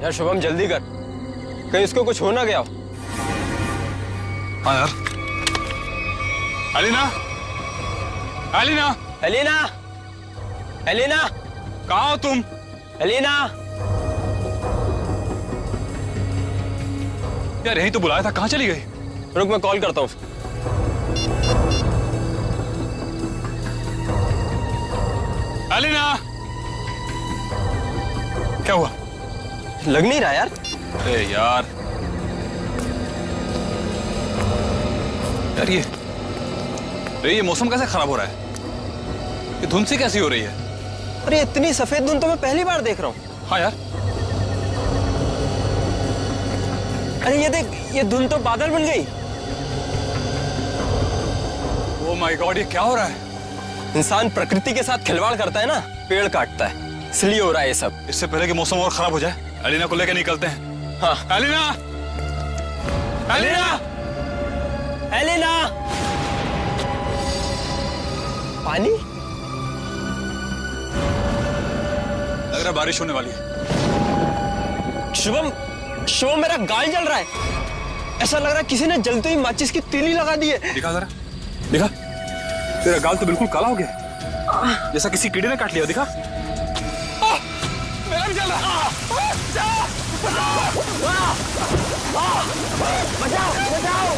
यार शुभम जल्दी कर, कहीं इसको कुछ हो ना गया हो। हाँ यार। एलिना, एलिना, एलिना, एलिना, कहाँ हो तुम? एलिना। यार यही तो बुलाया था, कहाँ चली गई? रुक मैं कॉल करता हूँ। एलिना, क्या हुआ? लग नहीं रहा यार। अरे यार, यार ये मौसम कैसे खराब हो रहा है? ये धुंध सी कैसी हो रही है? अरे इतनी सफेद धुंध तो मैं पहली बार देख रहा हूँ। हाँ यार। अरे ये देख, ये धुंध तो बादल बन गई। ओह माय गॉड, ये क्या हो रहा है? इंसान प्रकृति के साथ खिलवाड़ करता है ना, पेड़ काटता है, इसलिए हो रहा है ये सब। इससे पहले कि मौसम और खराब हो जाए, एलिना को लेकर निकलते हैं। हाँ। Elina, Elina, Elina. पानी? लग रहा है बारिश होने वाली है। शुभम, शुभम मेरा गाल जल रहा है। ऐसा लग रहा है किसी ने जलते ही माचिस की तीली लगा दी है। दिखा जरा, दिखा। तेरा गाल तो बिल्कुल काला हो गया, जैसा किसी कीड़े ने काट लिया। दिखा। मेरा भी जल रहा। बचाओ, बचाओ, बचाओ,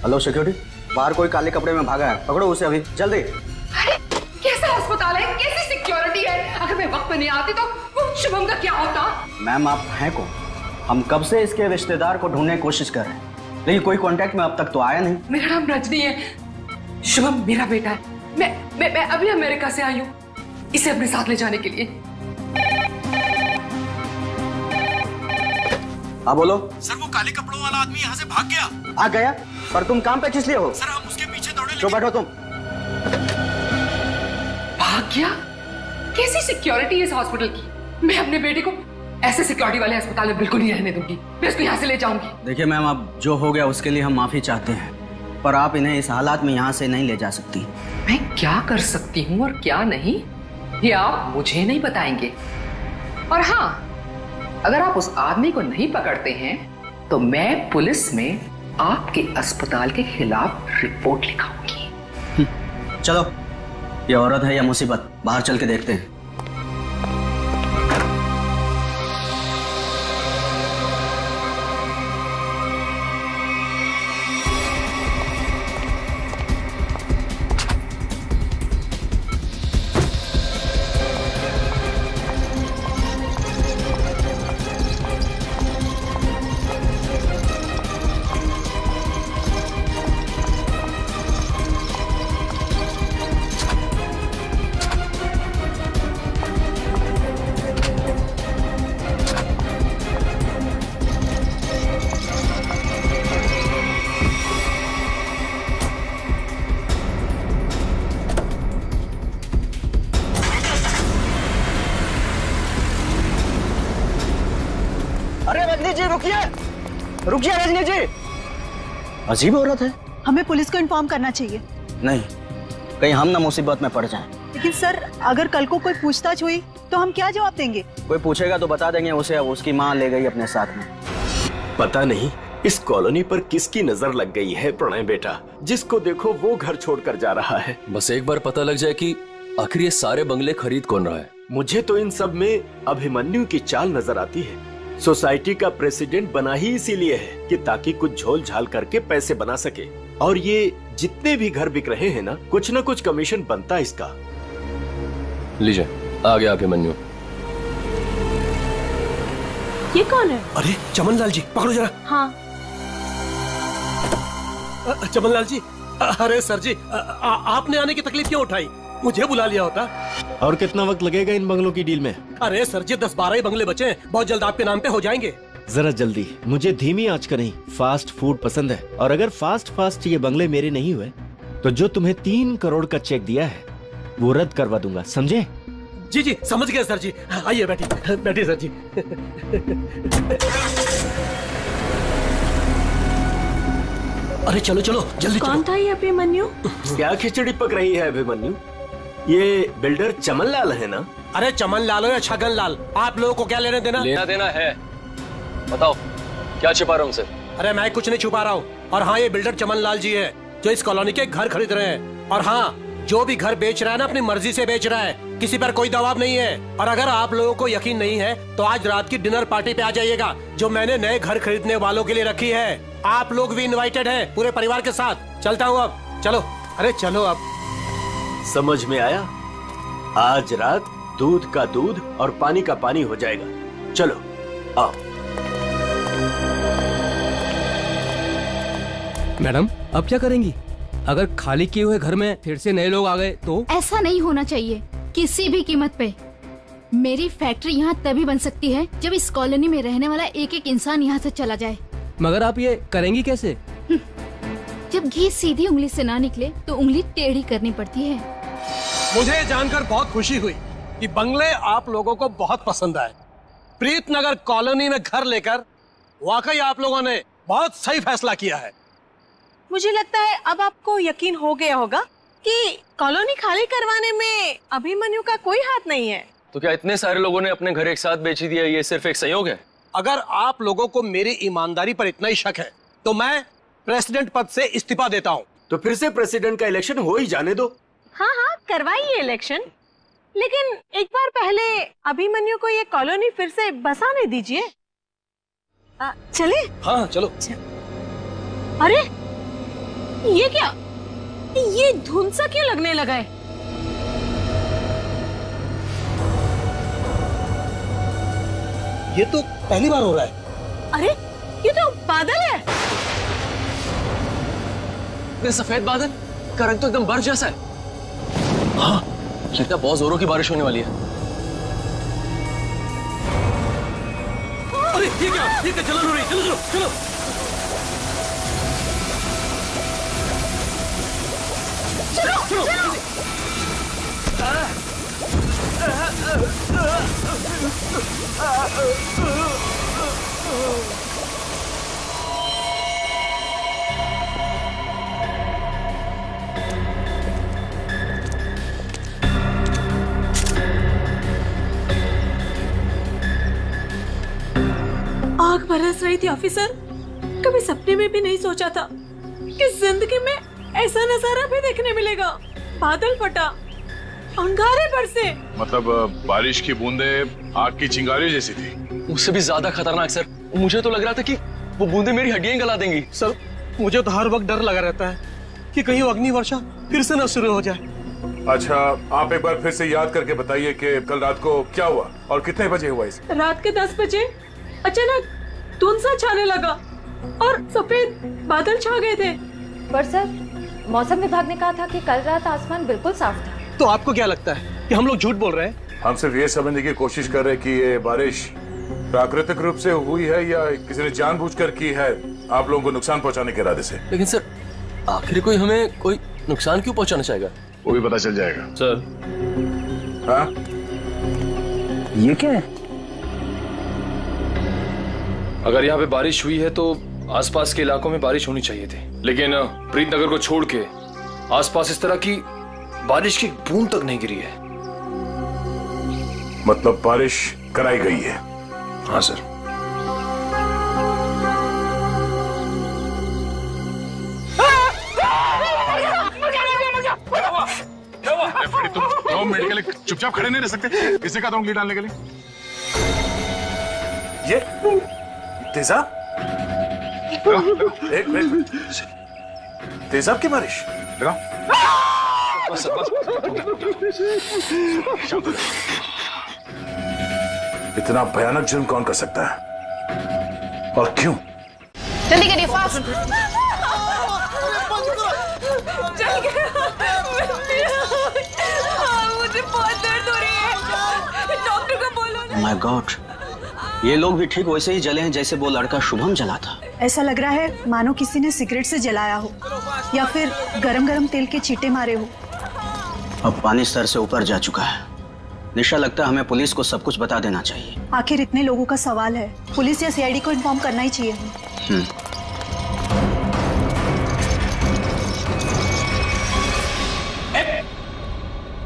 हेलो सिक्योरिटी, बाहर कोई काले कपड़े में भागा है, पकड़ो उसे अभी जल्दी। अरे कैसा अस्पताल है, कैसी सिक्योरिटी है? अगर मैं वक्त पे नहीं आती तो वो शुभम का क्या होता? मैम आप हैं कौन? हम कब से इसके रिश्तेदार को ढूंढने की कोशिश कर रहे हैं, लेकिन कोई कांटेक्ट में अब तक तो आया नहीं। मेरा नाम रजनी है, शुभम मेरा बेटा है। मैं अभी अमेरिका से आई हूँ इसे अपने साथ ले जाने के लिए। हाँ बोलो। सर वो काले कपड़ों वाला आदमी यहाँ से भाग गया। आ गया? पर तुम काम पे किस लिए हो? सर हम उसके पीछे दौड़े। तो बैठो तुम। भाग गया? कैसी सिक्योरिटी है इस हॉस्पिटल की? मैं अपने बेटे को ऐसे सिक्योरिटी वाले अस्पताल में बिल्कुल नहीं रहने दूंगी। मैं उसको यहाँ से ले जाऊंगी। देखिए मैम, अब जो हो गया उसके लिए हम माफी चाहते हैं, पर आप इन्हें इस हालात में यहाँ से नहीं ले जा सकती। मैं क्या कर सकती हूँ और क्या नहीं, ये आप मुझे नहीं बताएंगे। और हाँ, अगर आप उस आदमी को नहीं पकड़ते हैं तो मैं पुलिस में आपके अस्पताल के खिलाफ रिपोर्ट लिखाऊंगी। चलो, ये औरत है या मुसीबत, बाहर चल के देखते हैं। रुकिए रजनी जी, अजीब औरत है। हमें पुलिस को इन्फॉर्म करना चाहिए। नहीं, कहीं हम ना मुसीबत में पड़ जाएं। लेकिन सर, अगर कल को कोई पूछताछ हुई तो हम क्या जवाब देंगे? कोई पूछेगा तो बता देंगे उसे उसकी माँ ले गई अपने साथ में। पता नहीं इस कॉलोनी पर किसकी नजर लग गई है प्रणय बेटा, जिसको देखो वो घर छोड़कर जा रहा है। बस एक बार पता लग जाए कि आखिर ये सारे बंगले खरीद कौन रहा है। मुझे तो इन सब में अभिमन्यु की चाल नजर आती है। सोसाइटी का प्रेसिडेंट बना ही इसीलिए है कि ताकि कुछ झोल झाल करके पैसे बना सके। और ये जितने भी घर बिक रहे हैं ना कुछ कमीशन बनता है इसका। लीजिए, आ गया अभिमन्यु। ये कौन है? अरे चमन लाल जी, पकड़ो जरा। हाँ। चमन लाल जी, अरे सर जी, आपने आने की तकलीफ क्यों उठाई? मुझे बुला लिया होता। और कितना वक्त लगेगा इन बंगलों की डील में? अरे सर जी, 10-12 ही बंगले बचे हैं, बहुत जल्द आपके नाम पे हो जाएंगे। जरा जल्दी, मुझे धीमी आंच का नहीं फास्ट फूड पसंद है। और अगर फास्ट ये बंगले मेरे नहीं हुए तो जो तुम्हें 3 करोड़ का चेक दिया है वो रद्द करवा दूंगा, समझे? जी जी, समझ गए सर जी। आइए बैठिए सर जी। अरे चलो जल्दी। कौन था ये अभिमन्यु? क्या खिचड़ी पक रही है अभिमन्यु? ये बिल्डर चमन लाल है ना? अरे चमन लाल हो या छगन लाल, आप लोगों को क्या लेना देना है? बताओ, क्या छिपा रहा हूँ सर? अरे मैं कुछ नहीं छुपा रहा हूँ। और हाँ, ये बिल्डर चमन लाल जी है जो इस कॉलोनी के घर खरीद रहे हैं। और हाँ, जो भी घर बेच रहा है ना, अपनी मर्जी से बेच रहा है, किसी पर कोई दबाव नहीं है। और अगर आप लोगों को यकीन नहीं है तो आज रात की डिनर पार्टी पे आ जाइएगा, जो मैंने नए घर खरीदने वालों के लिए रखी है। आप लोग भी इनवाइटेड हैं, पूरे परिवार के साथ। चलता हूँ अब, चलो। अरे चलो अब। समझ में आया? आज रात दूध का दूध और पानी का पानी हो जाएगा। चलो आओ। मैडम, अब क्या करेंगी? अगर खाली किए हुए घर में फिर से नए लोग आ गए तो? ऐसा नहीं होना चाहिए किसी भी कीमत पे। मेरी फैक्ट्री यहाँ तभी बन सकती है जब इस कॉलोनी में रहने वाला एक एक इंसान यहाँ से चला जाए। मगर आप ये करेंगी कैसे? जब घी सीधी उंगली से ना निकले तो उंगली टेढ़ी करनी पड़ती है। मुझे जानकर बहुत खुशी हुई कि बंगले आप लोगों को बहुत पसंद आए। प्रीतनगर कॉलोनी में घर लेकर वाकई आप लोगों ने बहुत सही फैसला किया है। मुझे लगता है अब आपको यकीन हो गया होगा कि कॉलोनी खाली करवाने में अभिमन्यु का कोई हाथ नहीं है। तो क्या इतने सारे लोगों ने अपने घर एक साथ बेच ही दिया, ये सिर्फ एक संयोग है? अगर आप लोगों को मेरी ईमानदारी पर इतना ही शक है तो मैं प्रेसिडेंट पद से इस्तीफा देता हूँ। तो फिर से प्रेसिडेंट का इलेक्शन हो ही जाने दो। हाँ, करवाइए इलेक्शन, लेकिन एक बार पहले अभिमन्यु को ये कॉलोनी फिर से बसाने दीजिए। चले? हाँ चलो। अरे ये क्या? ये धुंध सा क्यों लगने लगा है? ये तो पहली बार हो रहा है। अरे ये तो बादल है। ये सफेद बादल का रंग तो एकदम बर्फ जैसा है। हाँ, लगता है बहुत जोरों की बारिश होने वाली है। अरे ये क्या जलन हो रही है? चलो। आग बरस रही थी ऑफिसर। कभी सपने में भी नहीं सोचा था कि जिंदगी में ऐसा नजारा भी देखने मिलेगा। बादल फटा, अंगारे बरसे। मतलब बारिश की बूंदे आग की चिंगारी जैसी थी? उससे भी ज्यादा खतरनाक सर। मुझे तो लग रहा था कि वो बूंदे मेरी हड्डियां गला देंगी। सर, मुझे तो हर वक्त डर लगा रहता है कि कहीं अग्नि वर्षा फिर से न शुरू हो जाए। अच्छा, आप एक बार फिर से याद करके बताइए कि कल रात को क्या हुआ और कितने बजे हुआ इसे? रात के 10 बजे अचानक धुंध सा छाने लगा और सफेद बादल छा गए थे। पर सर, मौसम विभाग ने कहा था कि कल रात आसमान बिल्कुल साफ था। तो आपको क्या लगता है कि हम लोग झूठ बोल रहे हैं? हम सिर्फ ये समझने की कोशिश कर रहे हैं कि ये बारिश प्राकृतिक रूप से हुई है या किसी ने जानबूझकर की है, आप लोगों को नुकसान पहुंचाने के इरादे से। लेकिन सर, आखिर कोई हमें कोई नुकसान क्यों पहुंचाना चाहेगा? वो भी पता चल जाएगा सर। हाँ, ये क्या है? अगर यहाँ पे बारिश हुई है तो आसपास के इलाकों में बारिश होनी चाहिए थी, लेकिन प्रीतनगर को छोड़ के आसपास इस तरह की बारिश की बूंद तक नहीं गिरी है। मतलब बारिश कराई गई है? हाँ सर। तुम मेडिकल चुपचाप खड़े नहीं रह सकते? किसने कहा था उंगली डालने के लिए? ये तेजा? एक मिनट, तेजाब की बारिश? बस बस। इतना भयानक जुर्म कौन कर सकता है और क्यों? जल्दी करिए, फास्ट। मुझे बहुत दर्द हो रही है, डॉक्टर को बोलो। माय गॉड, ये लोग भी ठीक वैसे ही जले हैं जैसे वो लड़का शुभम जला था। ऐसा लग रहा है मानो किसी ने सिगरेट से जलाया हो या फिर गरम गरम तेल के छींटे मारे हो। अब पानी स्तर से ऊपर जा चुका है। निशा, लगता है हमें पुलिस को सब कुछ बता देना चाहिए। आखिर इतने लोगों का सवाल है, पुलिस या सीआईडी को इन्फॉर्म करना ही चाहिए।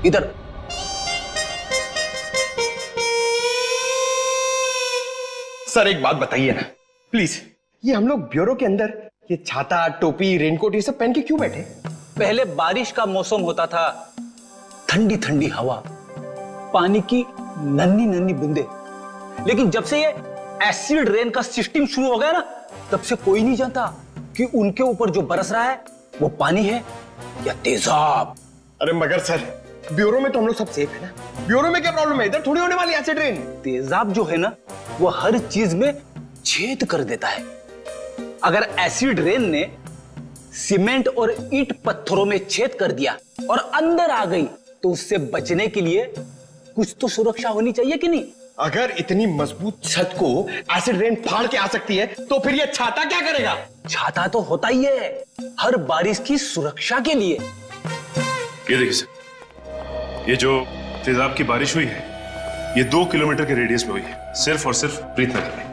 इधर सर एक बात बताइए ना प्लीज, ये हम लोग ब्यूरो के अंदर ये छाता, टोपी, रेनकोट ये सब पहन के क्यों बैठे? पहले बारिश का मौसम होता था, ठंडी ठंडी हवा, पानी की नन्ही नन्ही बूंदे। लेकिन जब से ये एसिड रेन का सिस्टम शुरू हो गया ना, तब से कोई नहीं जानता कि उनके ऊपर जो बरस रहा है वो पानी है या तेजाब। अरे मगर सर, ब्यूरो में तो हम लोग सब सेफ है ना। ब्यूरो में क्या प्रॉब्लम है? इधर थोड़ी होने वाली एसिड रेन। तेजाब जो है ना वो हर चीज में छेद कर देता है। अगर एसिड रेन ने सीमेंट और ईंट पत्थरों में छेद कर दिया और अंदर आ गई तो उससे बचने के लिए कुछ तो सुरक्षा होनी चाहिए कि नहीं? अगर इतनी मजबूत छत को एसिड रेन फाड़ के आ सकती है तो फिर ये छाता क्या करेगा? छाता तो होता ही है हर बारिश की सुरक्षा के लिए। ये देखिए सर, ये जो तेजाब की बारिश हुई है ये 2 किलोमीटर के रेडियस में हुई है, सिर्फ और सिर्फ प्रीतनगर में।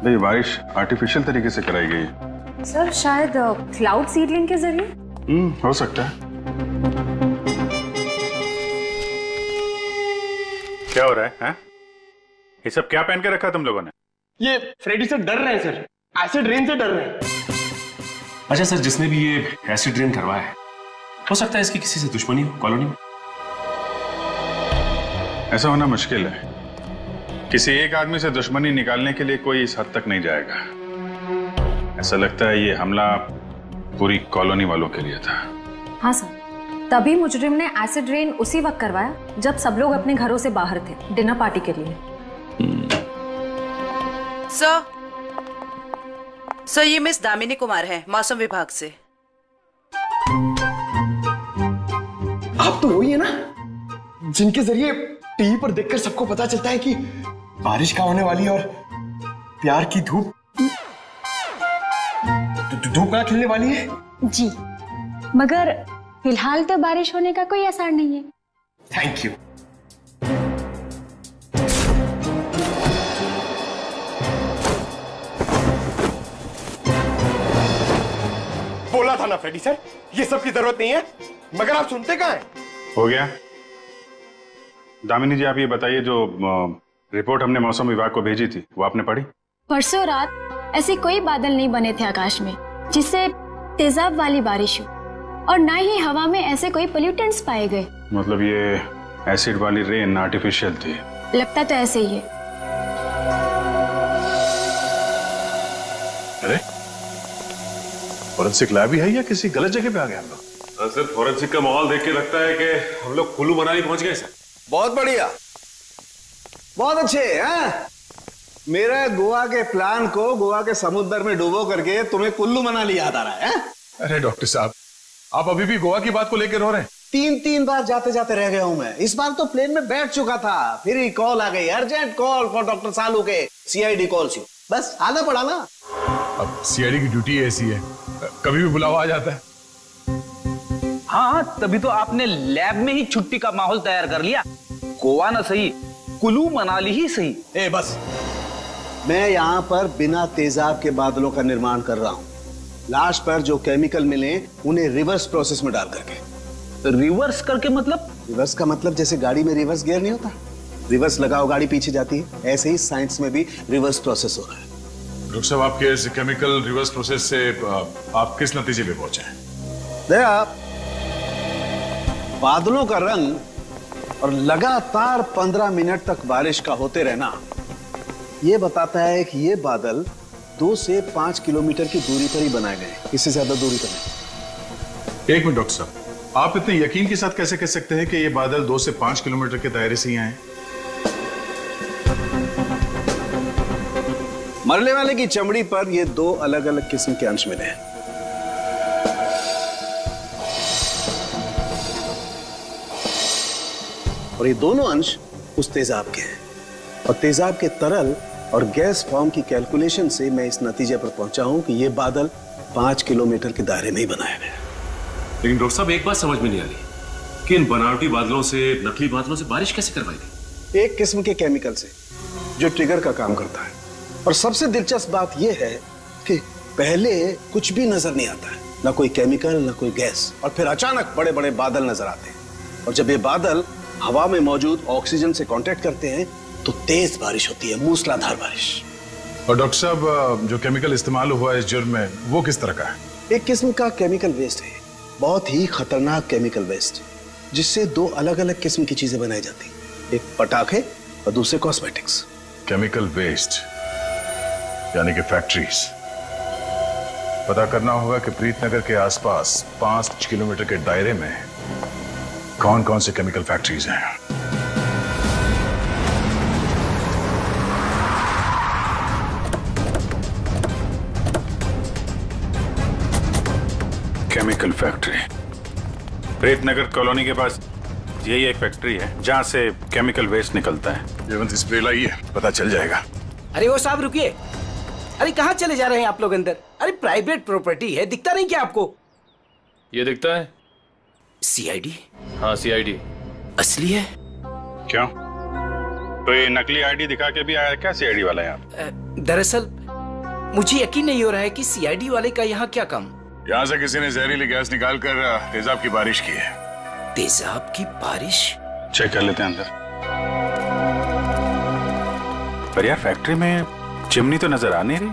ये बारिश आर्टिफिशियल तरीके से कराई गई है सर, शायद क्लाउड सीडलिंग के जरिए। हो सकता है। क्या हो रहा है? ये सब क्या पहन के रखा तुम लोगों ने? ये फ्रेडी से डर रहे हैं सर, एसिड रेन से डर रहे हैं। अच्छा सर, जिसने भी ये एसिड रेन करवाया है हो सकता है इसकी किसी से दुश्मनी हो कॉलोनी में। ऐसा होना मुश्किल है। किसी एक आदमी से दुश्मनी निकालने के लिए कोई इस हद तक नहीं जाएगा। ऐसा लगता है ये हमला पूरी कॉलोनी वालों के लिए था। हाँ सर, तभी मुजरिम ने एसिड रेन उसी वक्त करवाया जब सब लोग अपने घरों से बाहर थे डिनर पार्टी के लिए। सर, ये मिस दामिनी कुमार है, मौसम विभाग से। आप तो वही है ना जिनके जरिए टीवी पर देखकर सबको पता चलता है कि बारिश का होने वाली है और प्यार की धूप कहाँ खिलने वाली है? जी, मगर फिलहाल तो बारिश होने का कोई आसार नहीं है। Thank you. बोला था ना फ्रेडी सर, ये सब की जरूरत नहीं है, मगर आप सुनते कहाँ हैं? हो गया। दामिनी जी, आप ये बताइए जो रिपोर्ट हमने मौसम विभाग को भेजी थी वो आपने पढ़ी? परसों रात ऐसे कोई बादल नहीं बने थे आकाश में जिससे तेजाब वाली बारिश हो, और ना ही हवा में ऐसे कोई पोल्यूटेंट्स पाए गए। मतलब ये एसिड वाली रेन आर्टिफिशियल थी? लगता तो ऐसे ही है। अरे फॉरेंसिक लैब ही है या किसी गलत जगह पे आ गए हम लोग? सर, फॉरेंसिक का माहौल देख के लगता है कि हम लोग कुल्लू मनाली पहुंच गए सर। बहुत बढ़िया, बहुत अच्छे हैं। मेरे गोवा के प्लान को गोवा के समुद्र में डुबो करके तुम्हें कुल्लू मनाली याद आ रहा है? अरे डॉक्टर साहब, आप अभी भी गोवा की बात को लेकर रो रहे हैं? 3 बार जाते जाते रह गया हूं मैं। इस बार तो प्लेन में बैठ चुका था, फिर ही कॉल आ गई, अर्जेंट कॉल फॉर डॉक्टर सालू के सीआईडी कॉल्स यू। बस आना पड़ा ना। अब सीआईडी की ड्यूटी ऐसी है, कभी भी बुलावा आ जाता है। हाँ, तभी तो आपने लैब में ही छुट्टी का माहौल तैयार कर लिया। गोवा ना सही, कुल्लू मनाली ही सही। ए बस, मैं यहाँ पर बिना तेजाब के बादलों का निर्माण कर रहा हूँ। लाश पर जो केमिकल मिले उन्हें रिवर्स प्रोसेस में डाल करके। रिवर्स करके मतलब? रिवर्स का मतलब जैसे गाड़ी में रिवर्स गियर नहीं होता, रिवर्स लगाओ गाड़ी पीछे जाती है, ऐसे ही साइंस में भी रिवर्स प्रोसेस हो रहा है। डॉक्टर साहब, आपके इस केमिकल रिवर्स प्रोसेस से आप किस नतीजे पे पहुंचे हैं? देखा, बादलों का रंग और लगातार 15 मिनट तक बारिश का होते रहना यह बताता है कि ये बादल 2 से 5 किलोमीटर की दूरी पर ही बनाए गए, इससे ज्यादा दूरी पर नहीं। एक मिनट डॉक्टर साहब, आप इतने यकीन के साथ कैसे कह सकते हैं कि ये बादल 2 से 5 किलोमीटर के दायरे से ही आए? मरने वाले की चमड़ी पर ये 2 अलग अलग किस्म के अंश मिले हैं। और ये दोनों अंश उस तेजाब के हैं। और तेजाब के तरल और गैस फॉर्म की कैलकुलेशन से मैं इस नतीजे पर पहुंचा हूं कि ये बादल 5 किलोमीटर के दायरे में ही बनाए गए। लेकिन डॉक्टर साहब, एक बात समझ में नहीं आ रही कि इन बनावटी बादलों से, नकली बादलों से बारिश कैसे करवाई गई? एक किस्म के केमिकल से जो ट्रिगर का काम करता है। और सबसे दिलचस्प बात यह है कि पहले कुछ भी नजर नहीं आता है, ना कोई केमिकल ना कोई गैस, और फिर अचानक बड़े बड़े बादल नजर आते हैं। और जब ये बादल हवा में मौजूद ऑक्सीजन से कांटेक्ट करते हैं तो तेज बारिश होती है, मूसलाधार बारिश। और डॉक्टर साहब, जो केमिकल इस्तेमाल हुआ है इस जुर्म में, वो किस तरह का है? एक किस्म का केमिकल वेस्ट है, बहुत ही खतरनाक केमिकल वेस्ट, जिससे 2 अलग अलग किस्म की चीजें बनाई जाती हैं। एक पटाखे और दूसरे कॉस्मेटिक्स। केमिकल वेस्ट यानी कि फैक्ट्रीज। पता करना होगा कि प्रीतनगर के आसपास 5 किलोमीटर के दायरे में कौन कौन से केमिकल फैक्ट्रीज हैं। केमिकल फैक्ट्री प्रीतनगर कॉलोनी के पास यही एक फैक्ट्री है जहां से केमिकल वेस्ट निकलता है। जयवंत स्प्रे लाइए, पता चल जाएगा। अरे वो साहब रुकिए, अरे कहाँ चले जा रहे हैं आप लोग अंदर? अरे प्राइवेट प्रॉपर्टी है, दिखता नहीं क्या आपको? ये दिखता है सीआईडी। हाँ सीआईडी असली है। क्यों? तो ये नकली आईडी दिखा के भी आया क्या सीआईडी वाला यहाँ? दरअसल मुझे यकीन नहीं हो रहा है कि सीआईडी वाले का यहाँ क्या काम। यहाँ से किसी ने जहरीली गैस निकाल कर तेजाब की बारिश की है। तेजाब की बारिश? चेक कर लेते हैं अंदर। पर यार फैक्ट्री में चिमनी तो नजर आ नहीं रही।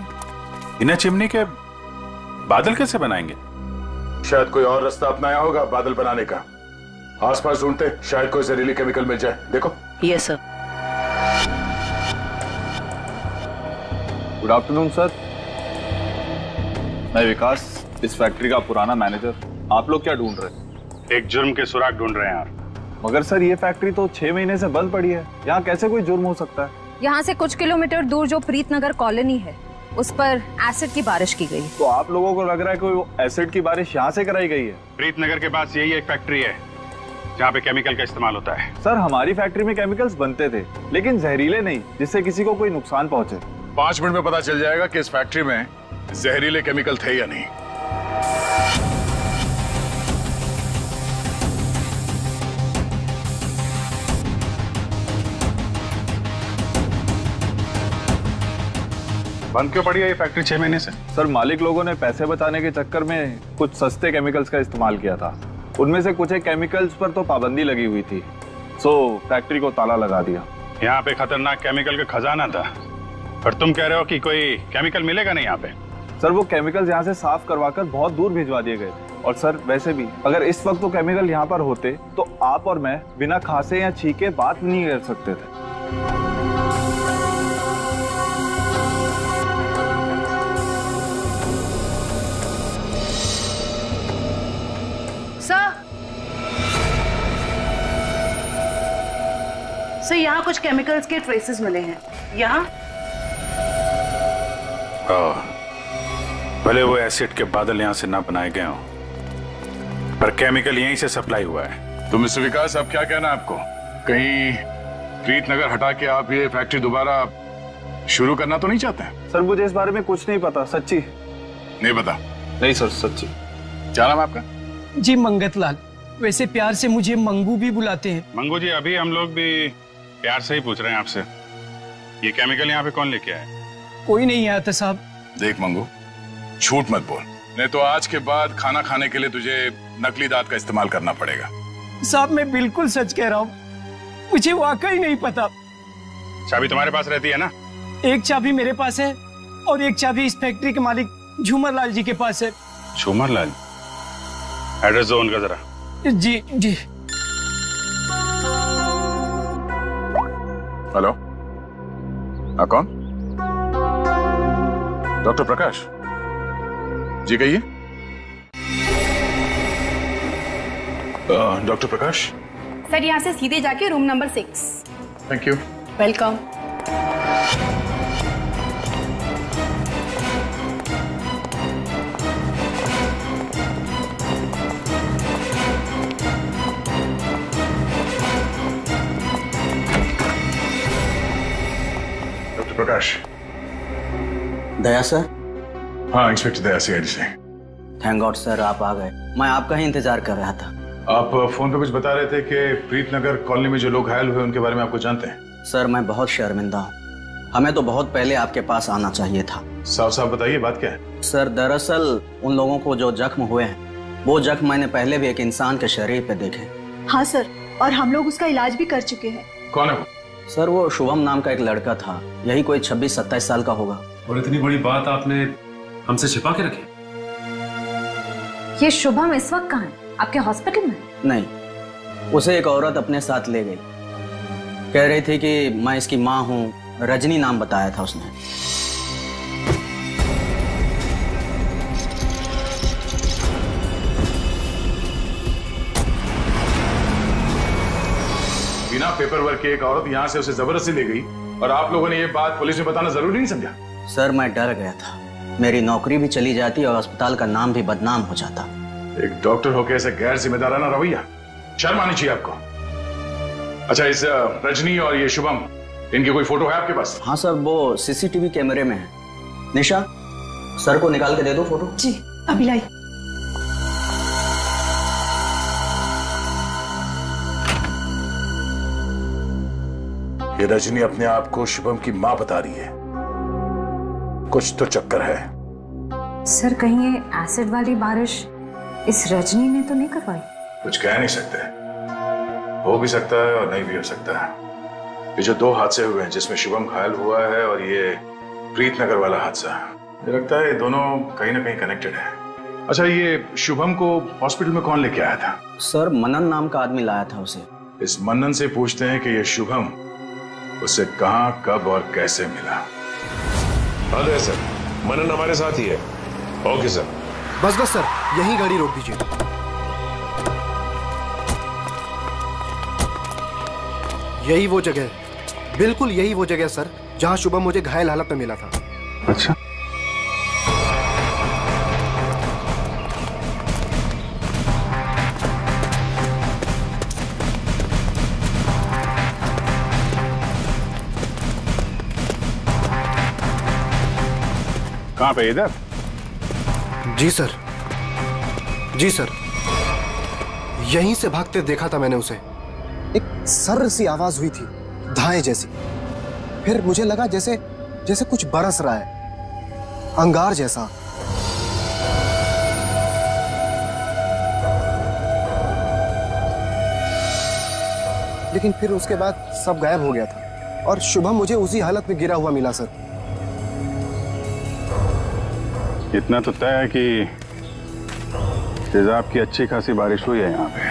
बिना चिमनी के बादल कैसे बनाएंगे? शायद कोई और रास्ता अपनाया होगा बादल बनाने का। आसपास ढूंढते, शायद कोई जहरीली केमिकल मिल जाए। देखो। Yes sir. Good afternoon sir, मैं विकास, इस फैक्ट्री का पुराना मैनेजर। आप लोग क्या ढूंढ रहे हैं? एक जुर्म के सुराग ढूंढ रहे हैं यार। मगर सर ये फैक्ट्री तो 6 महीने से बंद पड़ी है, यहाँ कैसे कोई जुर्म हो सकता है? यहाँ से कुछ किलोमीटर दूर जो प्रीतनगर कॉलोनी है, उस पर एसिड की बारिश की गई। तो आप लोगों को लग रहा है कि एसिड की बारिश यहाँ से कराई गई है? प्रीतनगर के पास यही एक फैक्ट्री है जहाँ पे केमिकल का इस्तेमाल होता है। सर हमारी फैक्ट्री में केमिकल्स बनते थे, लेकिन जहरीले नहीं, जिससे किसी को कोई नुकसान पहुंचे। 5 मिनट में पता चल जाएगा कि इस फैक्ट्री में जहरीले केमिकल थे या नहीं। बंद क्यों पड़ी है ये फैक्ट्री 6 महीने से? सर मालिक लोगों ने पैसे बचाने के चक्कर में कुछ सस्ते केमिकल्स का इस्तेमाल किया था। उनमें से कुछ एक केमिकल्स पर तो पाबंदी लगी हुई थी, सो फैक्ट्री को ताला लगा दिया। यहाँ पे खतरनाक केमिकल का खजाना था, पर तुम कह रहे हो कि कोई केमिकल मिलेगा नहीं यहाँ पे? सर वो केमिकल्स यहाँ से साफ करवाकर बहुत दूर भिजवा दिए गए थे। और सर वैसे भी अगर इस वक्त वो केमिकल यहाँ पर होते तो आप और मैं बिना खांसे या छींके बात नहीं कर सकते थे। सर यहाँ कुछ केमिकल्स के ट्रेसेस मिले हैं। यहाँ भले वो एसिड के बादल यहाँ से ना बनाए गए हों, पर केमिकल यहीं से सप्लाई हुआ है। तो मिस्टर विकास, अब क्या कहना है आपको? कहीं प्रीतनगर हटा के आप ये फैक्ट्री दोबारा शुरू करना तो नहीं चाहते हैं? सर मुझे इस बारे में कुछ नहीं पता, सच्ची नहीं पता। नहीं सर सच्ची। क्या नाम है आपका? जी मंगत लाल, वैसे प्यार से मुझे मंगू भी बुलाते हैं। मंगू जी, अभी हम लोग भी प्यार से ही पूछ रहे हैं आपसे, ये केमिकल यहाँ पे कौन लेके आया? कोई नहीं आया था साहब। देख मंगू, झूठ मत बोल, नहीं तो आज के बाद खाना खाने के लिए तुझे नकली दांत का इस्तेमाल करना पड़ेगा। साहब मैं बिल्कुल सच कह रहा हूँ, मुझे वाकई नहीं पता। चाबी तुम्हारे पास रहती है ना? एक चाबी मेरे पास है और एक चाबी इस फैक्ट्री के मालिक झूमर लाल जी के पास है। झूमर लाल? एड्रेस दो उनका जरा। जी जी। हेलो, हाँ कौन? डॉक्टर प्रकाश जी, कहिए। डॉक्टर प्रकाश। सर यहाँ से सीधे जाके room number 6। Thank you. Welcome. Doctor Prakash. Daya sir. हाँ, इंस्पेक्टर दया सीआईडी से। थैंक गॉड सर, आप आ गए। मैं आपका ही इंतजार कर रहा था। आप फोन पे कुछ बता रहे थे कि प्रीतनगर कॉलोनी में जो लोग घायल हुए उनके बारे में आपको जानते हैं? सर मैं बहुत शर्मिंदा हूँ। हमें तो बहुत पहले आपके पास आना चाहिए था। साफ साफ बताइए, बात क्या है? सर दरअसल उन लोगों को जो जख्म हुए हैं वो जख्म मैंने पहले भी एक इंसान के शरीर पे देखे। हाँ सर, और हम लोग उसका इलाज भी कर चुके हैं। कौन है वो? सर वो शुभम नाम का एक लड़का था, यही कोई 26-27 साल का होगा। और इतनी बड़ी बात आपने हमसे छिपा के रखी? ये शुभम इस वक्त कहाँ है? आपके हॉस्पिटल में? नहीं, उसे एक औरत अपने साथ ले गई। कह रही थी कि मैं इसकी माँ हूँ, रजनी नाम बताया था उसने। बिना पेपर वर्क के एक औरत यहाँ से उसे जबरदस्ती ले गई और आप लोगों ने ये बात पुलिस में बताना जरूरी नहीं समझा? सर मैं डर गया था, मेरी नौकरी भी चली जाती और अस्पताल का नाम भी बदनाम हो जाता। एक डॉक्टर होकर ऐसे गैर जिम्मेदाराना रवैया, शर्म आनी चाहिए आपको। अच्छा, इस रजनी और ये शुभम, इनकी कोई फोटो है आपके पास? हाँ सर, वो सीसीटीवी कैमरे में है। निशा, सर को निकाल के दे दो फोटो। जी अभी लाई। ये रजनी अपने आप को शुभम की मां बता रही है। कुछ तो चक्कर है। सर कहीं ये एसिड वाली बारिश इस रजनी ने तो नहीं करवाई? कुछ कह नहीं सकते, हो भी सकता है और नहीं भी हो सकता है। ये जो 2 हादसे हुए हैं जिसमें शुभम घायल हुआ है और ये प्रीतनगर वाला हादसा, मुझे लगता है ये दोनों कहीं ना कहीं कनेक्टेड है। अच्छा, ये शुभम को हॉस्पिटल में कौन लेके आया था? सर मनन नाम का आदमी लाया था उसे। इस मनन से पूछते हैं कि ये शुभम उसे कहां, कब और कैसे मिला। हाँ दया सर, मनन हमारे साथ ही है। Okay sir. बस बस सर, यही गाड़ी रोक दीजिए। यही वो जगह है, बिल्कुल यही वो जगह सर जहां शुभम मुझे घायल हालत में मिला था। अच्छा, कहाँ पे? इधर? जी सर, जी सर, यहीं से भागते देखा था मैंने उसे। एक सर्र सी आवाज हुई थी, धाए जैसी। फिर मुझे लगा जैसे जैसे कुछ बरस रहा है, अंगार जैसा। लेकिन फिर उसके बाद सब गायब हो गया था और शुभम मुझे उसी हालत में गिरा हुआ मिला सर। इतना तो तय है कि तेजाब की अच्छी खासी बारिश हुई है यहाँ पे।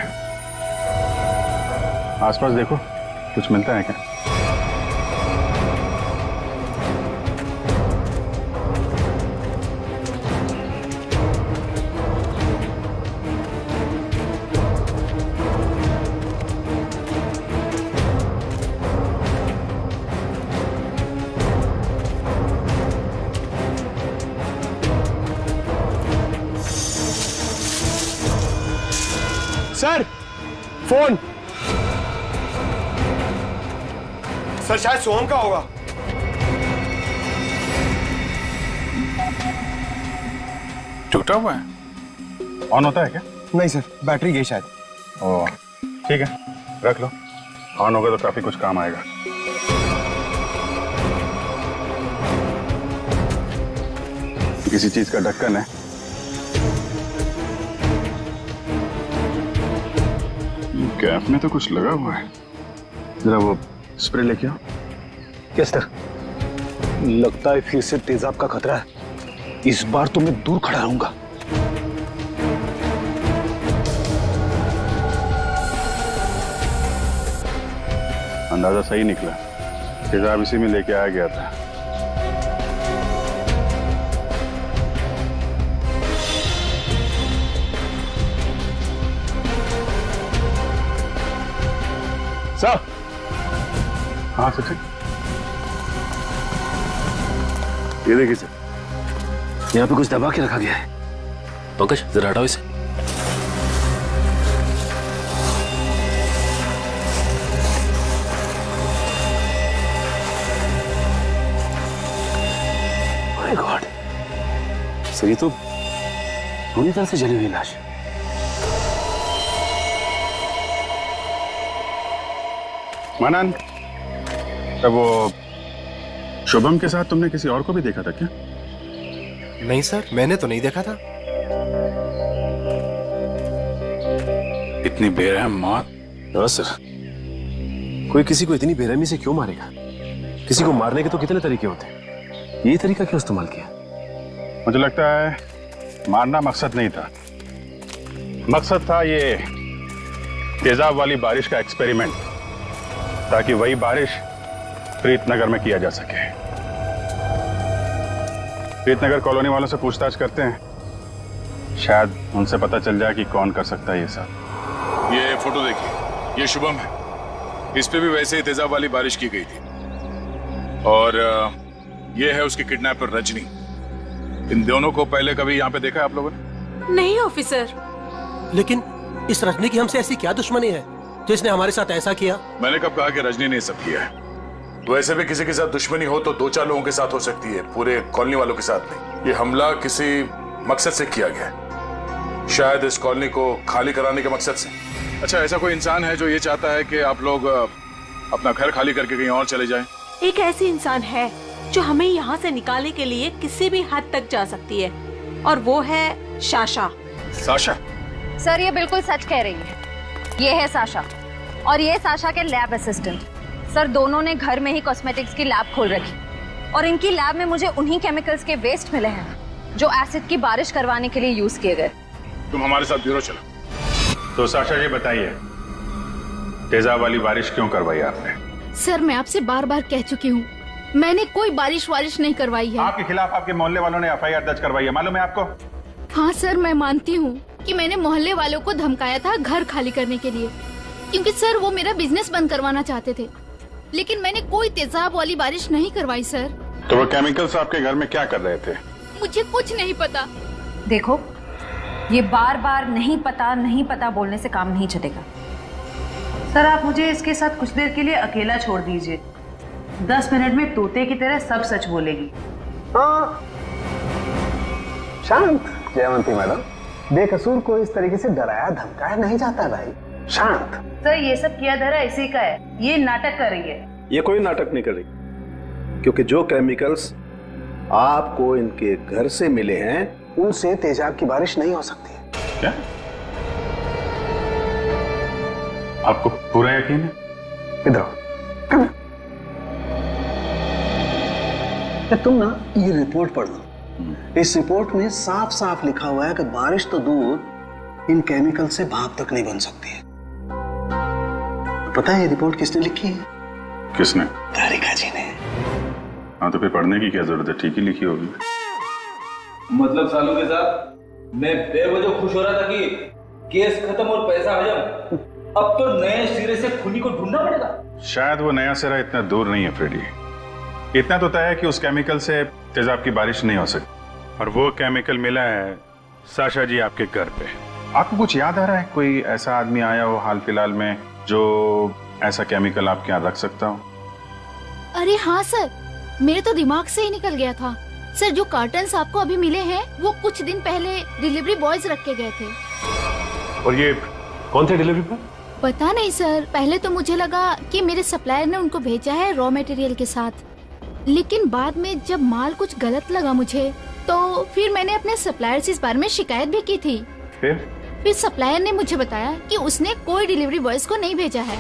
आसपास देखो, कुछ मिलता है क्या? Sir phone. सर शायद सोहम का होगा। टूटा हुआ है? ऑन होता है क्या? नहीं सर, बैटरी गई शायद। ओह ठीक है, रख लो। ऑन होगा तो काफी कुछ काम आएगा। किसी चीज का ढक्कन है। कैप में तो कुछ लगा हुआ है। जरा वो स्प्रे लेके आओ। Yes sir. लगता है फिर से तेजाब का खतरा है। इस बार तो मैं दूर खड़ा रहूंगा। अंदाजा सही निकला, तेजाब इसी में लेके आ गया था। सर। हाँ सर। ये देखिए सर, यहाँ पे कुछ दबा के रखा गया है। पंकज जरा हटाओ इसे। माय गॉड सर, ये तो पूरी तरह से जली हुई लाश। मानन, तब वो शुभम के साथ तुमने किसी और को भी देखा था क्या? नहीं सर, मैंने तो नहीं देखा था। इतनी बेरहम मौत? हाँ सर, कोई किसी को इतनी बेरहमी से क्यों मारेगा? किसी को मारने के तो कितने तरीके होते हैं, ये तरीका क्यों इस्तेमाल किया? मुझे लगता है मारना मकसद नहीं था, मकसद था ये तेजाब वाली बारिश का एक्सपेरिमेंट, ताकि वही बारिश प्रीतनगर में किया जा सके। प्रीतनगर कॉलोनी वालों से पूछताछ करते हैं, शायद उनसे पता चल जाए कि कौन कर सकता है ये सब। ये फोटो देखिए, ये शुभम है, इस पे भी वैसे ही तेजाब वाली बारिश की गई थी। और ये है उसकी किडनैपर रजनी। इन दोनों को पहले कभी यहाँ पे देखा है आप लोगों ने? नहीं ऑफिसर। लेकिन इस रजनी की हमसे ऐसी क्या दुश्मनी है जो इसने हमारे साथ ऐसा किया? मैंने कब कहा कि रजनी ने सब किया है? वैसे भी किसी के साथ दुश्मनी हो तो 2-4 लोगों के साथ हो सकती है, पूरे कॉलोनी वालों के साथ नहीं। ये हमला किसी मकसद से किया गया है, शायद इस कॉलोनी को खाली कराने के मकसद से। अच्छा, ऐसा कोई इंसान है जो ये चाहता है कि आप लोग अपना घर खाली करके कहीं और चले जाएं? एक ऐसी इंसान है जो हमें यहाँ से निकालने के लिए किसी भी हद तक जा सकती है, और वो है साशा। साशा? सर ये बिल्कुल सच कह रही है, ये है साशा, और ये साशा के लैब असिस्टेंट। सर दोनों ने घर में ही कॉस्मेटिक्स की लैब खोल रखी, और इनकी लैब में मुझे उन्हीं केमिकल्स के वेस्ट मिले हैं जो एसिड की बारिश करवाने के लिए यूज किए गए। तुम हमारे साथ ब्यूरो चलो। तो साशा जी बताइए, तेजाब वाली बारिश क्यों करवाई आपने? सर मैं आपसे बार बार कह चुकी हूँ, मैंने कोई बारिश वारिश नहीं करवाई है। आपके खिलाफ आपके मोहल्ले वालों ने एफआईआर दर्ज करवाई है, मालूम है आपको? हाँ सर, मैं मानती हूँ कि मैंने मोहल्ले वालों को धमकाया था घर खाली करने के लिए, क्योंकि सर वो मेरा बिजनेस बंद करवाना चाहते थे, लेकिन मैंने कोई तेजाब वाली बारिश नहीं करवाई सर। तो वो केमिकल्स आपके घर में क्या कर रहे थे? मुझे कुछ नहीं पता। देखो, ये बार बार नहीं पता बोलने से काम नहीं चलेगा। सर आप मुझे इसके साथ कुछ देर के लिए अकेला छोड़ दीजिए, 10 मिनट में तोते की तरह सब सच बोलेगी। हाँ शांत जयवंती मैडम, बेकसूर को इस तरीके से डराया धमकाया नहीं जाता भाई, शांत। सर ये सब किया धरा इसी का है, ये नाटक कर रही है। ये कोई नाटक नहीं कर रही, क्योंकि जो केमिकल्स आपको इनके घर से मिले हैं उनसे तेजाब की बारिश नहीं हो सकती है। क्या आपको पूरा यकीन है? इधर तुम ना ये रिपोर्ट पढ़ लो, इस रिपोर्ट में साफ साफ लिखा हुआ है कि बारिश तो दूर, इन केमिकल से भाप तक नहीं बन सकती है। पता है ये रिपोर्ट किसने लिखी है? किसने? तारिका जी ने। हाँ तो फिर पढ़ने की क्या जरूरत है, ठीक ही लिखी होगी। मतलब सालों के साथ मैं बेवजह खुश हो रहा था कि केस खत्म और पैसा हजम, अब तो नए सिरे से खूनी को ढूंढना पड़ेगा। शायद वो नया सिरा इतना दूर नहीं है फ्रेडी, इतना तो तय है कि उस केमिकल से तेजाब की बारिश नहीं हो सकती, और वो केमिकल मिला है साशा जी आपके घर पे। आपको कुछ याद आ रहा है, कोई ऐसा आदमी आया हो हाल फिलहाल में जो ऐसा केमिकल आपके यहाँ रख सकता हो? अरे हाँ सर, मेरे तो दिमाग से ही निकल गया था। सर जो कार्टन्स आपको अभी मिले हैं वो कुछ दिन पहले डिलीवरी बॉयज रख के गए थे। और ये कौन थे डिलीवरी बॉय? पता नहीं सर, पहले तो मुझे लगा कि मेरे सप्लायर ने उनको भेजा है रॉ मटेरियल के साथ, लेकिन बाद में जब माल कुछ गलत लगा मुझे, तो फिर मैंने अपने सप्लायर से इस बारे में शिकायत भी की थी। फिर सप्लायर ने मुझे बताया कि उसने कोई डिलीवरी बॉयज को नहीं भेजा है।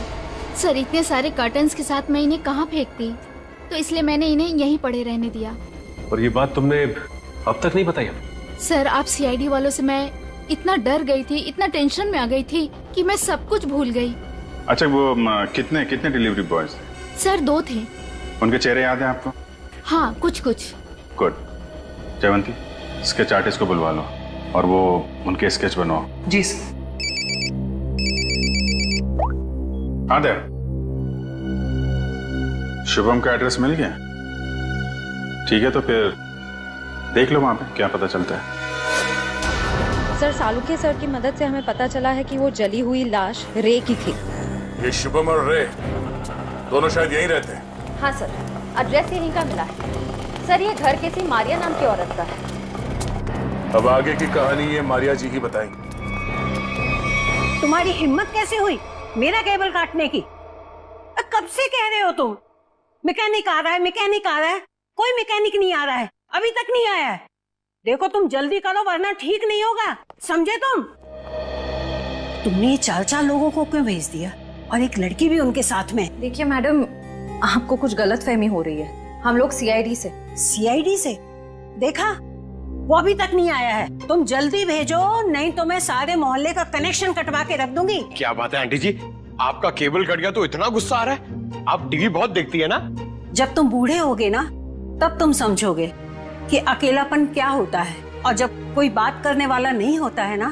सर इतने सारे कर्टन्स के साथ मैं इन्हें कहाँ फेंकती, तो इसलिए मैंने इन्हें यहीं पड़े रहने दिया। और ये बात तुमने अब तक नहीं बताई? सर आप सीआईडी वालों से मैं इतना डर गई थी, इतना टेंशन में आ गई थी कि मैं सब कुछ भूल गई। अच्छा वो कितने डिलीवरी बॉयज थे? सर 2 थे। उनके चेहरे याद है आपको? हाँ कुछ। गुड। जयवंती स्केच आर्टिस्ट को बुलवा लो और वो उनके स्केच बनवाओ। जी सर। हाँ दे शुभम का एड्रेस मिल गया? ठीक है, तो फिर देख लो वहां पे क्या पता चलता है। सर, सालुके सर की मदद से हमें पता चला है कि वो जली हुई लाश रे की थी। ये शुभम और रे दोनों शायद यहीं रहते हैं। हाँ सर, एड्रेस यहीं का मिला है। सर, ये घर किसी मारिया नाम की औरत का है। अब आगे की कहानी ये मारिया जी ही बताएंगे। तुम्हारी हिम्मत कैसे हुई मेरा केबल काटने की? कब से कह रहे हो तुम? मैकेनिक आ रहा है, मैकेनिक आ रहा है। कोई मैकेनिक नहीं आ रहा है, अभी तक नहीं आया है। देखो तुम जल्दी करो वरना ठीक नहीं होगा, समझे तुम? तुमने 4 लोगों को क्यों भेज दिया और एक लड़की भी उनके साथ में? देखिए मैडम, आपको कुछ गलतफहमी हो रही है। हम लोग सीआईडी से। सीआईडी से? देखा, वो अभी तक नहीं आया है। तुम जल्दी भेजो, नहीं तो मैं सारे मोहल्ले का कनेक्शन कटवा के रख दूंगी। क्या बात है आंटी जी, आपका केबल कट गया तो इतना गुस्सा आ रहा है? आप टीवी बहुत देखती है ना? जब तुम बूढ़े होगे ना तब तुम समझोगे कि अकेलापन क्या होता है। और जब कोई बात करने वाला नहीं होता है ना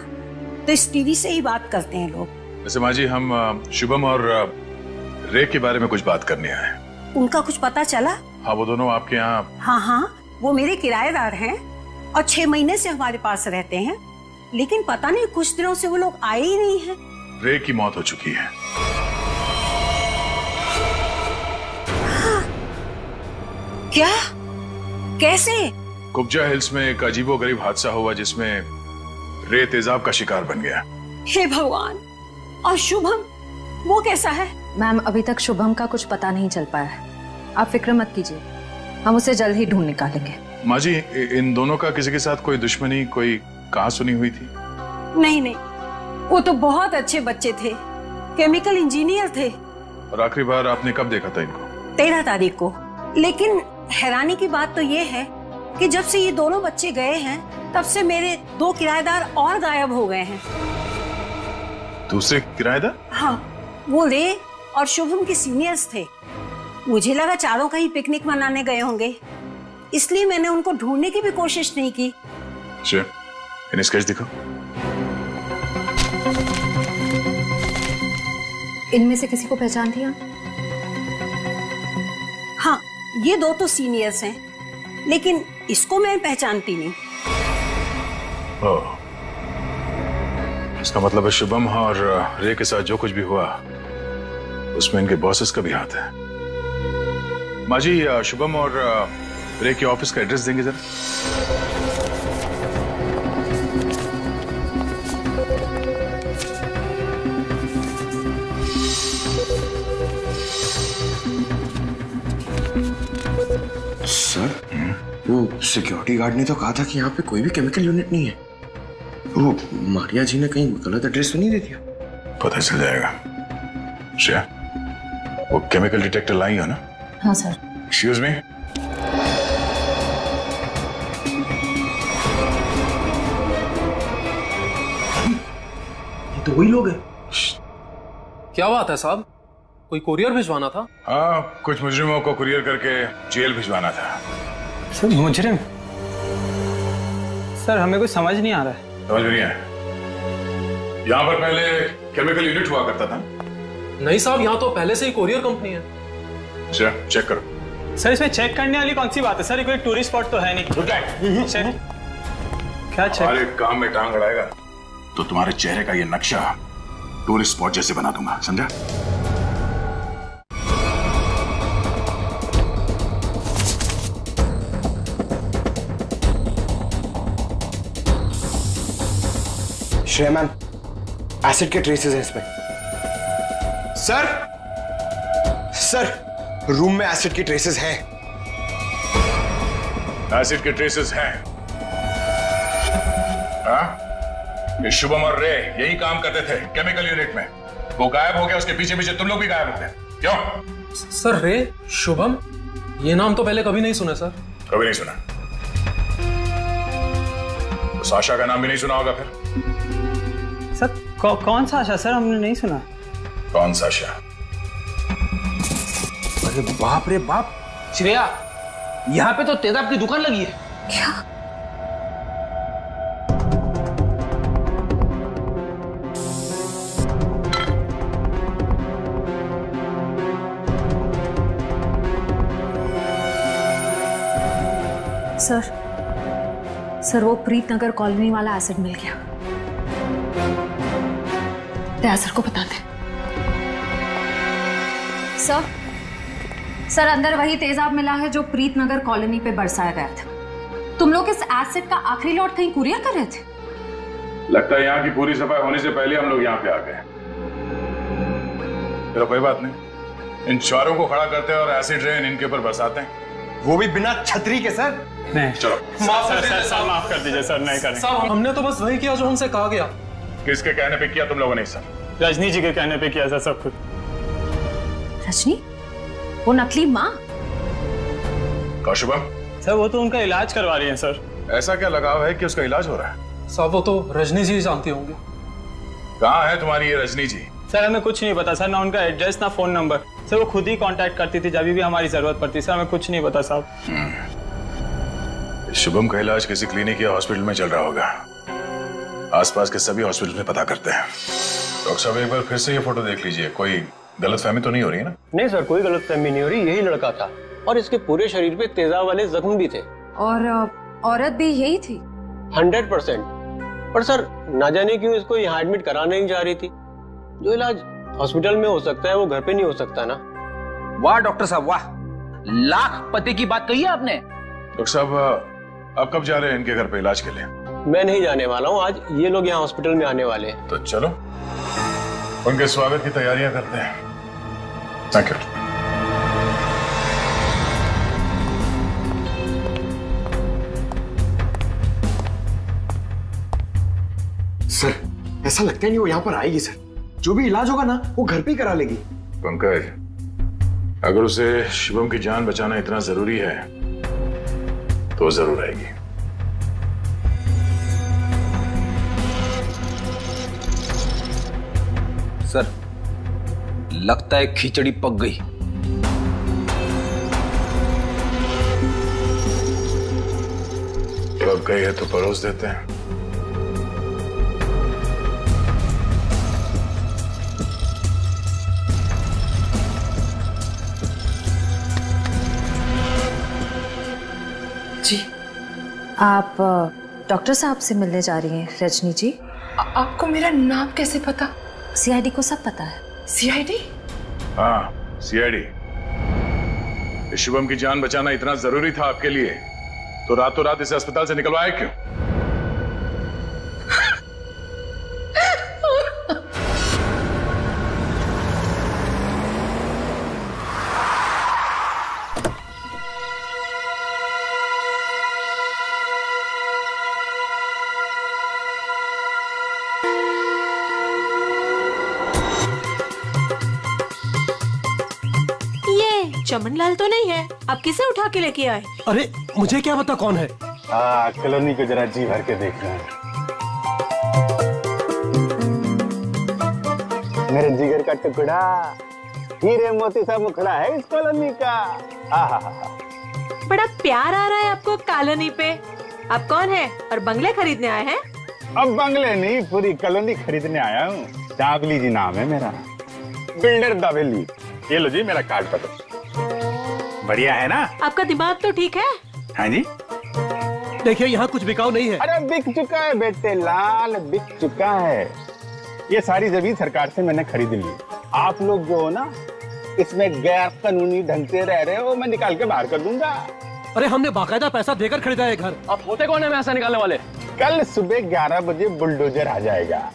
तो इस टीवी से ही बात करते हैं लोग। वैसे माँ जी, हम शुभम और रे के बारे में कुछ बात करने आए हैं। उनका कुछ पता चला? हाँ, वो दोनों आपके यहाँ। हाँ, वो मेरे किराएदार हैं और 6 महीने से हमारे पास रहते हैं, लेकिन पता नहीं कुछ दिनों से वो लोग आए ही नहीं हैं। रे की मौत हो चुकी है। हाँ। क्या? कैसे? कुब्जा हिल्स में एक अजीबोगरीब हादसा हुआ जिसमें रे तेजाब का शिकार बन गया। हे भगवान! और शुभम, वो कैसा है? मैम, अभी तक शुभम का कुछ पता नहीं चल पाया है। आप फिक्र मत कीजिए, हम उसे जल्द ही ढूंढ निकालेंगे। माँ जी, इन दोनों का किसी के साथ कोई दुश्मनी, कोई कहासुनी हुई थी? नहीं, वो तो बहुत अच्छे बच्चे थे, केमिकल इंजीनियर थे। और आखिरी बार आपने कब देखा था इनको? 13 तारीख को। लेकिन हैरानी की बात तो ये है कि जब से ये दोनों बच्चे गए हैं तब से मेरे 2 किराएदार और गायब हो गए हैं। दूसरे किराएदार? हाँ, वो रे और शुभम के सीनियर्स थे। मुझे लगा चारों कहीं पिकनिक मनाने गए होंगे, इसलिए मैंने उनको ढूंढने की भी कोशिश नहीं की। अच्छा, इन्हें स्केच दिखाओ। इनमें से किसी को पहचान दिया? हाँ, ये 2 तो सीनियर्स हैं, लेकिन इसको मैं पहचानती नहीं। ओह, इसका मतलब है शुभम और रे के साथ जो कुछ भी हुआ उसमें इनके बॉसेस का भी हाथ है। माँ जी, शुभम और रे के ऑफिस का एड्रेस देंगे जरा? सर, वो सिक्योरिटी गार्ड ने तो कहा था कि यहाँ पे कोई भी केमिकल यूनिट नहीं है। वो मारिया जी ने कहीं गलत एड्रेस तो नहीं दे दिया? पता चल जाएगा। श्रेया, वो केमिकल डिटेक्टर लाई हो ना? हाँ सर। Excuse me. ये तो वही लोग हैं। क्या बात है साहब, कोई कुरियर भिजवाना था? हाँ, कुछ मुजरिमों को कुरियर करके जेल भिजवाना था। सर, मुजरिम? सर, हमें कुछ समझ नहीं आ रहा है। समझ नहीं आया? यहाँ पर पहले केमिकल यूनिट हुआ करता था? नहीं साहब, यहाँ तो पहले से ही कुरियर कंपनी है। अच्छा, चेक करो। सर, इसमें चेक करने वाली कौन सी बात है? सर, कोई टूरिस्ट स्पॉट तो है नहीं। चेक? क्या चेक? हमारे काम में टांग अड़ाएगा तो तुम्हारे चेहरे का ये नक्शा टूरिस्ट स्पॉट जैसे बना दूंगा, समझा? श्रेया मैम, एसिड के ट्रेसेस हैं इसमें। सर, रूम में एसिड के ट्रेसेस हैं। एसिड के ट्रेसेस हैं? हाँ? ये शुभम और रे यही काम करते थे केमिकल यूनिट में। वो गायब हो गया, उसके पीछे पीछे तुम लोग भी गायब हो गए। क्यों? सर, रे, शुभम, ये नाम तो पहले कभी नहीं सुना सर। कभी नहीं सुना? तो साशा का नाम भी नहीं सुना होगा फिर? सर, कौन सा आशा? सर, हमने नहीं सुना। कौन सा आशा? अरे बाप रे बाप, श्रेया, यहाँ पे तो तेजाब की दुकान लगी है। क्या? सर वो प्रीत नगर कॉलोनी वाला एसिड मिल गया। दया सर को बता दे। सर अंदर वही तेजाब मिला है जो प्रीत नगर कॉलोनी पे बरसाया गया था। तुम लोग इस एसिड का आखिरी लॉट कहीं कुरियर कर रहे थे? लगता है यहाँ की पूरी सफाई होने से पहले हम लोग यहाँ पे आ गए। चलो कोई बात नहीं, इन चारों को खड़ा करते हैं और एसिड रेन इनके ऊपर बरसाते हैं, वो भी बिना छतरी के। सर नहीं, चलो माफ कर दीजिए सर, नहीं करेंगे। साहब हमने तो बस वही किया जो हमसे कहा गया। किसके कहने पे किया तुम लोगों ने? सर रजनी जी के कहने पे किया सर सब कुछ। रजनी? वो नकली माँ? कौशुभम? सर वो तो उनका इलाज करवा रही है सर। ऐसा क्या लगाव है कि उसका इलाज हो रहा है? साहब वो तो रजनी जी जानती होंगी। कहाँ है तुम्हारी ये रजनी जी? सर हमें कुछ नहीं पता सर, ना उनका एड्रेस ना फोन नंबर। सर वो खुद ही कांटेक्ट करती थी जब भी हमारी जरूरत पड़ती। सर हमें कुछ नहीं पता साहब। शुभम का इलाज किसी क्लिनिक या हॉस्पिटल में चल रहा होगा। आसपास के सभी हॉस्पिटल में पता करते हैं। डॉक्टर साहब एक बार फिर से ये फोटो देख लीजिए, कोई गलतफहमी तो नहीं हो रही है ना? नहीं सर, कोई गलतफहमी नहीं हो रही, यही लड़का था और इसके पूरे शरीर पे तेजाब वाले जख्म भी थे। और औरत भी यही थी? 100%। पर सर ना जाने क्यों इसको यहाँ एडमिट कराने नहीं जा रही थी। जो इलाज हॉस्पिटल में हो सकता है वो घर पे नहीं हो सकता ना। वाह डॉक्टर साहब वाह, लाख पते की बात कही है आपने। डॉक्टर साहब आप कब जा रहे हैं इनके घर पे इलाज के लिए? मैं नहीं जाने वाला हूँ, आज ये लोग यहाँ हॉस्पिटल में आने वाले हैं। तो चलो उनके स्वागत की तैयारियां करते हैं। Thank you. सर ऐसा लगता है नहीं वो यहाँ पर आएगी सर। जो भी इलाज होगा ना वो घर पे ही करा लेगी। पंकज, अगर उसे शुभम की जान बचाना इतना जरूरी है तो जरूर आएगी। सर लगता है खिचड़ी पक गई। पक गई है तो परोस देते हैं। जी आप डॉक्टर साहब से मिलने जा रही हैं रजनी जी? आपको मेरा नाम कैसे पता? सीआईडी को सब पता है। सीआईडी? हाँ सीआईडी। शुभम की जान बचाना इतना जरूरी था आपके लिए तो रातों रात इसे अस्पताल से निकलवाया क्यों? चमनलाल तो नहीं है, आप किसे उठा के लेके आए? अरे मुझे क्या पता कौन है। कॉलोनी को जरा जी भर के देखना है। मेरे जिगर का टुकड़ा, हीरे मोती सा मुखड़ा है इस कॉलोनी का। बड़ा प्यार आ रहा है आपको कॉलोनी पे। आप कौन है और बंगले खरीदने आए हैं? अब बंगले नहीं, पूरी कॉलोनी खरीदने आया हूँ। दावली जी नाम है मेरा, बिल्डर दावेली। ये लो जी मेरा कार्ड पता। बढ़िया है ना? आपका दिमाग तो ठीक है? हाँ जी। देखिए यहाँ कुछ बिकाऊ नहीं है। अरे बिक चुका है बेटे लाल, बिक चुका है। ये सारी जमीन सरकार से मैंने खरीद ली। आप लोग जो हो ना इसमें गैर कानूनी ढंग से रह रहे हो, मैं निकाल के बाहर कर दूंगा। अरे हमने बाकायदा पैसा देकर खरीदा है घर। आप होते कौन है पैसा निकालने वाले? कल सुबह 11 बजे बुलडोजर आ जाएगा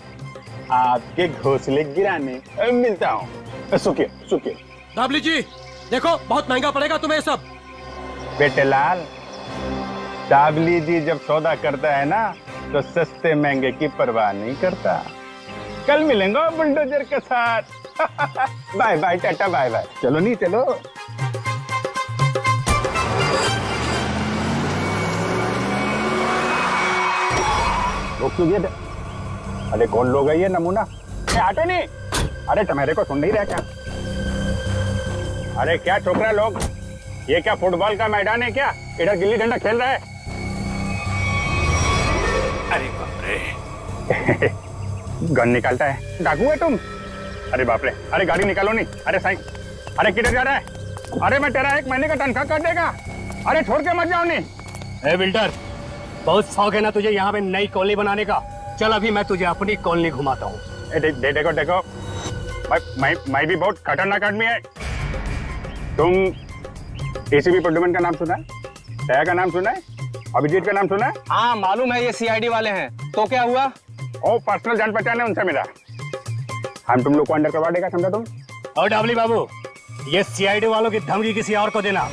आपके घोंसले गिराने। मिलता हूँ। सुखिए सुखिए। दावली जी देखो बहुत महंगा पड़ेगा तुम्हें सब। बेटे लाल, दावली जी जब सौदा करता है ना तो सस्ते महंगे की परवाह नहीं करता। कल मिलेंगे बुलडोजर के साथ। Bye bye tata bye bye. चलो नहीं चलो। अरे कौन लोग है ये नमूना? आटे नहीं। अरे तुम्हारे को सुन नहीं रहा क्या? अरे क्या छोकरा लोग, ये क्या फुटबॉल का मैदान है क्या? इधर गिल्ली डंडा खेल रहा है। अरे बाप रे। गन निकालता है, डाकू है तुम? अरे बाप रे। अरे गाड़ी निकालो नहीं। अरे साईं, अरे किधर जा रहा है? अरे मैं तेरा 1 महीने का तनख्वाह कर देगा। अरे छोड़ के मत जाओ नहीं। ए बिल्डर, बहुत शौक है ना तुझे यहाँ पे नई कॉलोनी बनाने का? चल अभी मैं तुझे अपनी कॉलोनी घुमाता हूँ। देखो देखो, मैं भी बहुत खतरनाक आदमी है। तुम एसीपी प्रद्युमन का नाम सुना है? दया का नाम सुना है? अभिजीत का नाम सुना है? हाँ मालूम है, ये सीआईडी वाले हैं। तो क्या हुआ? ओ पर्सनल जान पहचान है उनसे मेरा। हम तुम लोग को अंडर करवा देगा, समझा तुम? और डाबली बाबू, ये सीआईडी वालों की धमकी किसी और को देना।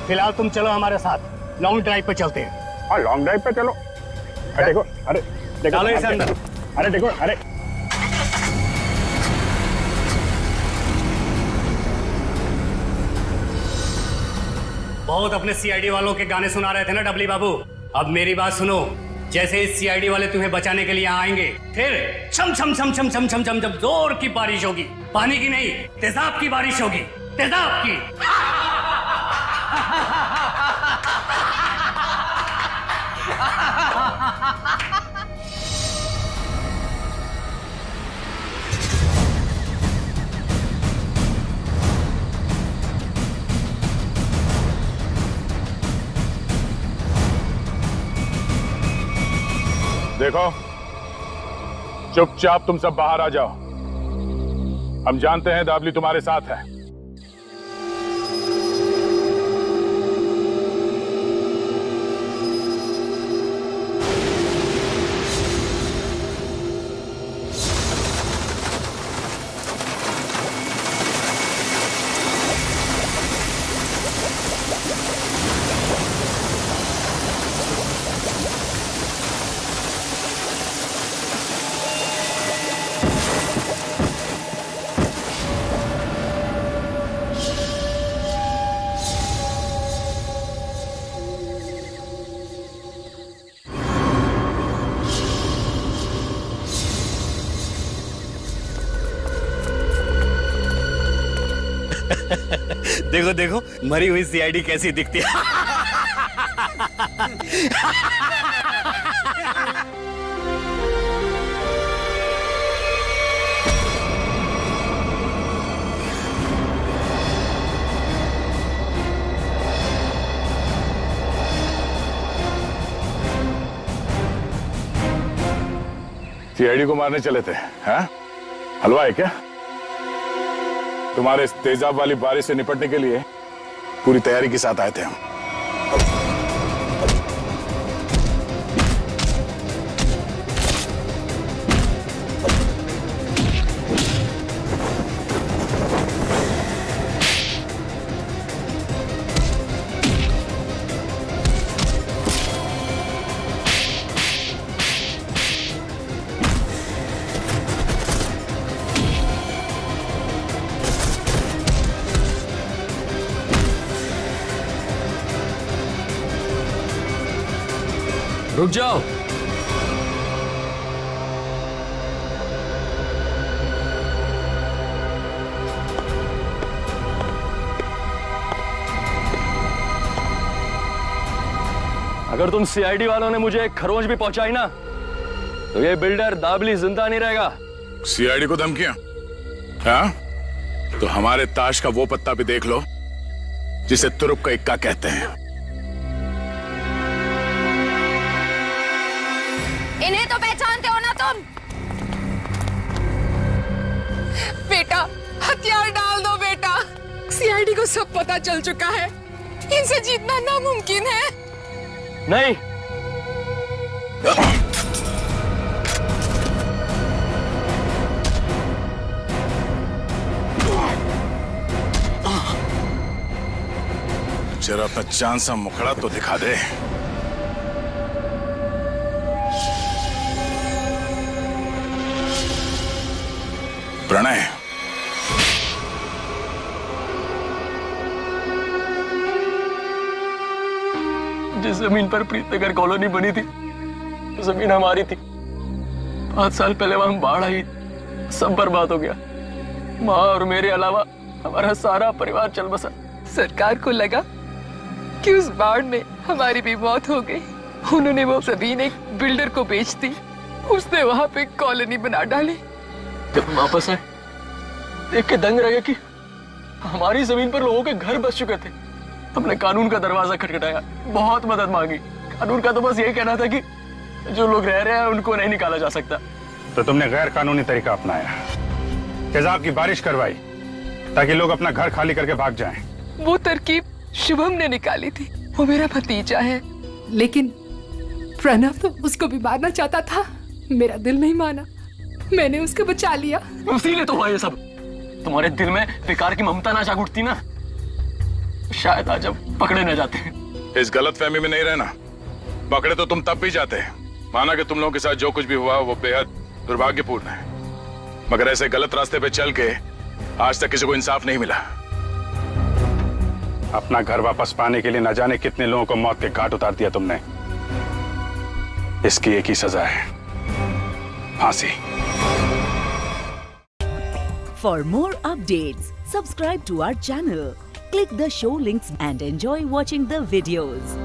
फिलहाल तुम चलो हमारे साथ, लॉन्ग ड्राइव पे चलते हैं। हाँ लॉन्ग ड्राइव पे चलो। अरे देखो, अरे देखो, चलो इसे अंदर। अरे देखो, अरे बहुत अपने सीआईडी वालों के गाने सुना रहे थे ना डबली बाबू। अब मेरी बात सुनो, जैसे इस सीआईडी वाले तुम्हें बचाने के लिए यहाँ आएंगे, फिर छम छम छम छम छम छम छम छम जोर की बारिश होगी। पानी की नहीं, तेजाब की बारिश होगी, तेजाब की। देखो, चुपचाप तुम सब बाहर आ जाओ। हम जानते हैं दाबली तुम्हारे साथ है। देखो देखो, मरी हुई सीआईडी कैसी दिखती है। सीआईडी को मारने चले थे, हाँ? हलवा है क्या? तुम्हारे इस तेजाब वाली बारिश से निपटने के लिए पूरी तैयारी के साथ आए थे हम। रुक जाओ। अगर तुम सीआईडी वालों ने मुझे एक खरोंच भी पहुंचाई ना, तो ये बिल्डर दाबली जिंदा नहीं रहेगा। सीआईडी को धमकियां? हाँ? तो हमारे ताश का वो पत्ता भी देख लो जिसे तुरुप का इक्का कहते हैं। इन्हें तो पहचानते हो ना तुम? बेटा, हथियार डाल दो बेटा। सीआईडी को सब पता चल चुका है। इनसे जीतना नामुमकिन है। नहीं। जरा अपना चांद सा मुखड़ा तो दिखा दे। प्रणय, जिस जमीन पर प्रीतनगर कॉलोनी बनी थी, वो जमीन हमारी थी। 5 साल पहले वहां बाढ़ आई, सब बर्बाद हो गया। माँ और मेरे अलावा हमारा सारा परिवार चल बसा। सरकार को लगा कि उस बाढ़ में हमारी भी मौत हो गई। उन्होंने वो जमीन एक बिल्डर को बेच दी। उसने वहां पे कॉलोनी बना डाली। जब वापस आए, देख के दंग रह गया कि हमारी जमीन पर लोगों के घर बस चुके थे। हमने कानून का दरवाजा खटखटाया, बहुत मदद मांगी। कानून का तो बस यही कहना था कि जो लोग रह रहे हैं उनको नहीं निकाला जा सकता। तो तुमने गैर कानूनी तरीका अपनाया, तेजाब की बारिश करवाई ताकि लोग अपना घर खाली करके भाग जाएं। वो तरकीब शुभम ने निकाली थी, वो मेरा भतीजा है। लेकिन प्रणव तो उसको भी मारना चाहता था, मेरा दिल नहीं माना, मैंने उसको बचा लिया। इसीलिए तो हुआ ये सब। तुम्हारे दिल में बेकार की ममता ना जाग उठती ना, शायद आज अब पकड़े न जाते। इस गलतफहमी में नहीं रहना, पकड़े तो तुम तब भी जाते। माना कि तुम लोगों के साथ जो कुछ भी हुआ वो बेहद दुर्भाग्यपूर्ण है, मगर ऐसे गलत रास्ते पे चल के आज तक किसी को इंसाफ नहीं मिला। अपना घर वापस पाने के लिए न जाने कितने लोगों को मौत के घाट उतार दिया तुमने। इसकी एक ही सजा है, फांसी। For more updates, subscribe to our channel, click the show links and enjoy watching the videos.